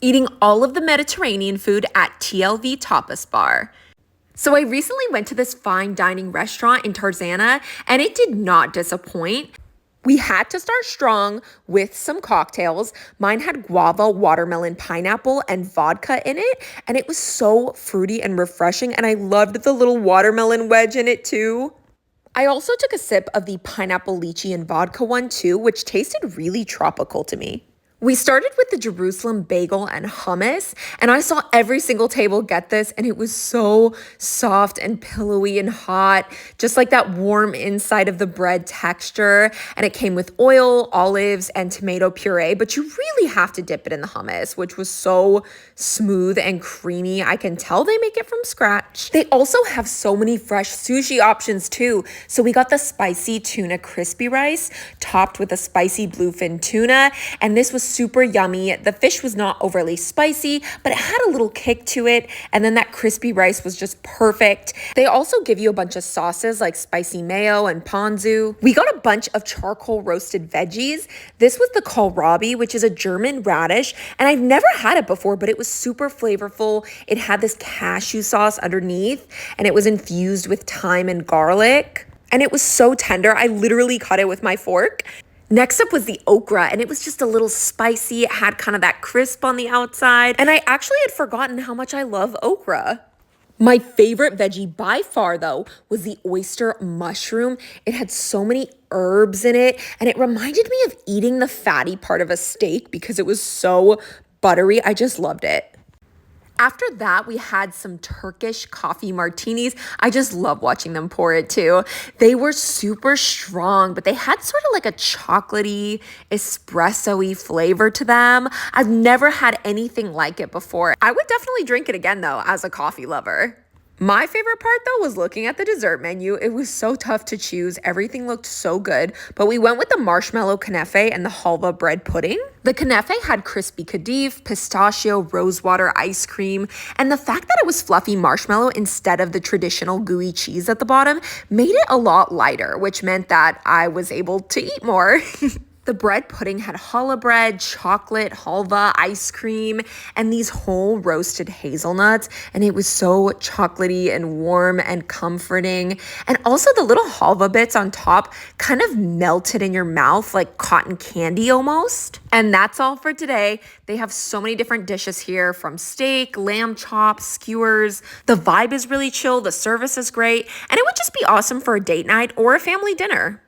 eating all of the Mediterranean food at TLV Tapas Bar. So I recently went to this fine dining restaurant in Tarzana, and it did not disappoint. We had to start strong with some cocktails. Mine had guava, watermelon, pineapple, and vodka in it, and it was so fruity and refreshing, and I loved the little watermelon wedge in it too. I also took a sip of the pineapple lychee and vodka one too, which tasted really tropical to me. We started with the Jerusalem bagel and hummus, and I saw every single table get this, and it was so soft and pillowy and hot, just like that warm inside of the bread texture. And it came with oil, olives, and tomato puree, but you really have to dip it in the hummus, which was so smooth and creamy. I can tell they make it from scratch. They also have so many fresh sushi options too. So we got the spicy tuna crispy rice topped with a spicy bluefin tuna, and this was super yummy. The fish was not overly spicy, but it had a little kick to it. And then that crispy rice was just perfect. They also give you a bunch of sauces like spicy mayo and ponzu. We got a bunch of charcoal roasted veggies. This was the kohlrabi, which is a German radish. And I've never had it before, but it was super flavorful. It had this cashew sauce underneath, and it was infused with thyme and garlic. And it was so tender. I literally cut it with my fork. Next up was the okra, and it was just a little spicy. It had kind of that crisp on the outside, and I actually had forgotten how much I love okra. My favorite veggie by far, though, was the oyster mushroom. It had so many herbs in it, and it reminded me of eating the fatty part of a steak because it was so buttery. I just loved it. After that, we had some Turkish coffee martinis. I just love watching them pour it too. They were super strong, but they had sort of like a chocolatey, espresso-y flavor to them. I've never had anything like it before. I would definitely drink it again though, as a coffee lover. My favorite part though was looking at the dessert menu. It was so tough to choose. Everything looked so good, but we went with the marshmallow knefe and the halva bread pudding. The knefe had crispy kadif, pistachio, rosewater ice cream, and the fact that it was fluffy marshmallow instead of the traditional gooey cheese at the bottom made it a lot lighter, which meant that I was able to eat more. The bread pudding had challah bread, chocolate, halva, ice cream, and these whole roasted hazelnuts. And it was so chocolatey and warm and comforting. And also the little halva bits on top kind of melted in your mouth like cotton candy almost. And that's all for today. They have so many different dishes here, from steak, lamb chops, skewers. The vibe is really chill, the service is great, and it would just be awesome for a date night or a family dinner.